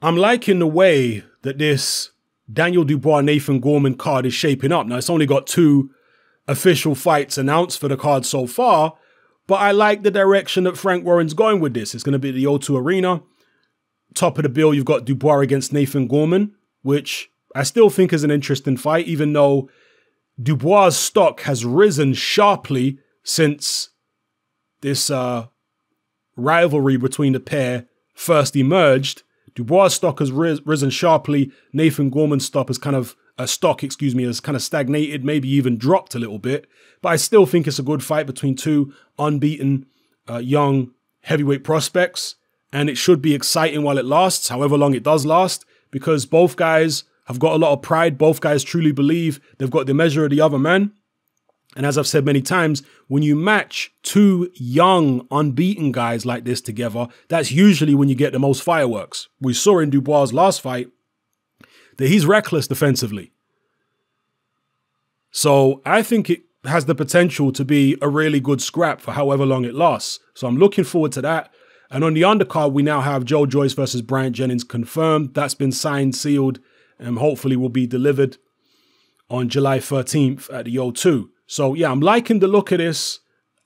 I'm liking the way that this Daniel Dubois, Nathan Gorman card is shaping up. Now, it's only got 2 official fights announced for the card so far, but I like the direction that Frank Warren's going with this. It's going to be the O2 Arena. Top of the bill, you've got Dubois against Nathan Gorman, which I still think is an interesting fight, even though Dubois' stock has risen sharply since this rivalry between the pair first emerged. Dubois' stock has risen sharply. Nathan Gorman's stock has kind of stagnated, maybe even dropped a little bit. But I still think it's a good fight between 2 unbeaten young heavyweight prospects. And it should be exciting while it lasts, however long it does last, because both guys have got a lot of pride. Both guys truly believe they've got the measure of the other man. And as I've said many times, when you match 2 young, unbeaten guys like this together, that's usually when you get the most fireworks. We saw in Dubois' last fight that he's reckless defensively. So I think it has the potential to be a really good scrap for however long it lasts. So I'm looking forward to that. And on the undercard, we now have Joyce versus Bryant Jennings confirmed. That's been signed, sealed, and hopefully will be delivered on July 13th at the O2. So yeah, I'm liking the look of this.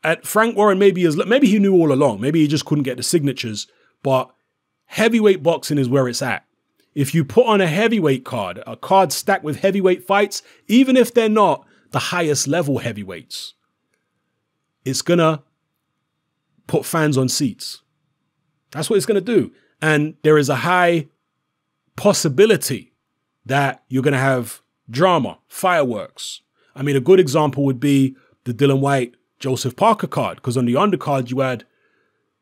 At Frank Warren, maybe he knew all along. Maybe he just couldn't get the signatures. But heavyweight boxing is where it's at. If you put on a heavyweight card, a card stacked with heavyweight fights, even if they're not the highest level heavyweights, it's gonna put fans on seats. That's what it's going to do. And there is a high possibility that you're going to have drama, fireworks. I mean, a good example would be the Dillian Whyte, Joseph Parker card, because on the undercard, you had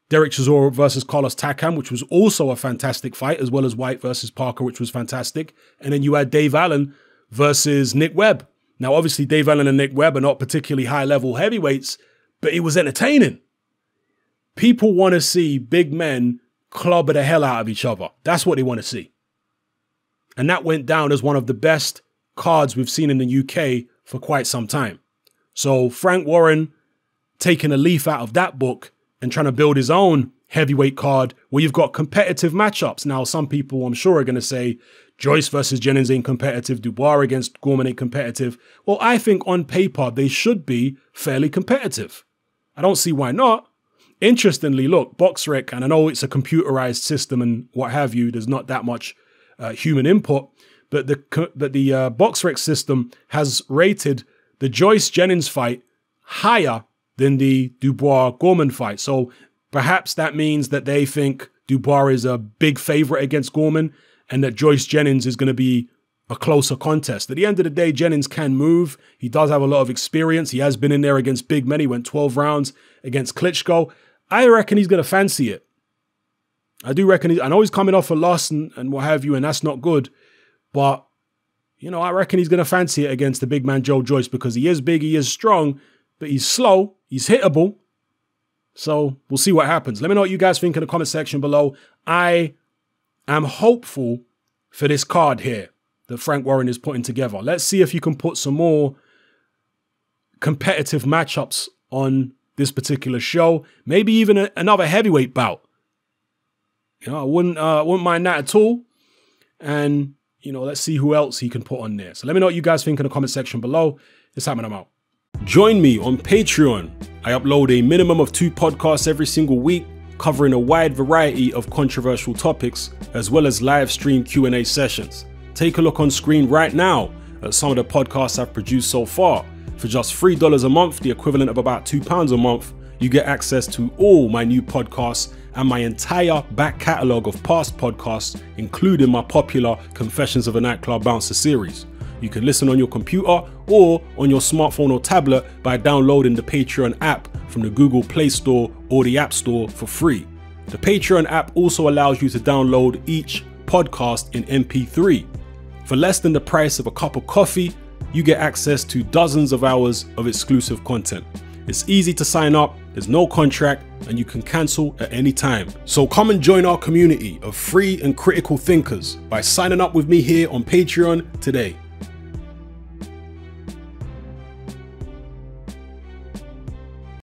Derek Chisora versus Carlos Takam, which was also a fantastic fight, as well as Whyte versus Parker, which was fantastic. And then you had Dave Allen versus Nick Webb. Now, obviously, Dave Allen and Nick Webb are not particularly high-level heavyweights, but it was entertaining. People want to see big men clobber the hell out of each other. That's what they want to see. And that went down as one of the best cards we've seen in the UK for quite some time. So Frank Warren taking a leaf out of that book and trying to build his own heavyweight card where you've got competitive matchups. Now, some people I'm sure are going to say Joyce versus Jennings ain't competitive, Dubois against Gorman ain't competitive. Well, I think on paper, they should be fairly competitive. I don't see why not. Interestingly, look, BoxRec, and I know it's a computerized system and what have you, there's not that much human input, but the BoxRec system has rated the Joyce-Jennings fight higher than the Dubois-Gorman fight. So perhaps that means that they think Dubois is a big favorite against Gorman and that Joyce-Jennings is going to be a closer contest. At the end of the day, Jennings can move. He does have a lot of experience. He has been in there against big men. He went 12 rounds against Klitschko. I reckon he's going to fancy it. I do reckon, I know he's coming off a loss and what have you, and that's not good. But, you know, I reckon he's going to fancy it against the big man Joe Joyce because he is big, he is strong, but he's slow, he's hittable. So we'll see what happens. Let me know what you guys think in the comment section below. I am hopeful for this card here that Frank Warren is putting together. Let's see if you can put some more competitive matchups on this particular show. Maybe even another heavyweight bout. You know, I wouldn't mind that at all. And, you know, let's see who else he can put on there. So let me know what you guys think in the comment section below. It's time and I'm out. Join me on Patreon. I upload a minimum of 2 podcasts every single week, covering a wide variety of controversial topics, as well as live stream Q&A sessions. Take a look on screen right now at some of the podcasts I've produced so far. For just $3 a month, the equivalent of about £2 a month, you get access to all my new podcasts and my entire back catalogue of past podcasts, including my popular Confessions of a Nightclub Bouncer series. You can listen on your computer or on your smartphone or tablet by downloading the Patreon app from the Google Play Store or the App Store for free. The Patreon app also allows you to download each podcast in MP3. For less than the price of a cup of coffee, you get access to dozens of hours of exclusive content. It's easy to sign up, there's no contract, and you can cancel at any time. So come and join our community of free and critical thinkers by signing up with me here on Patreon today.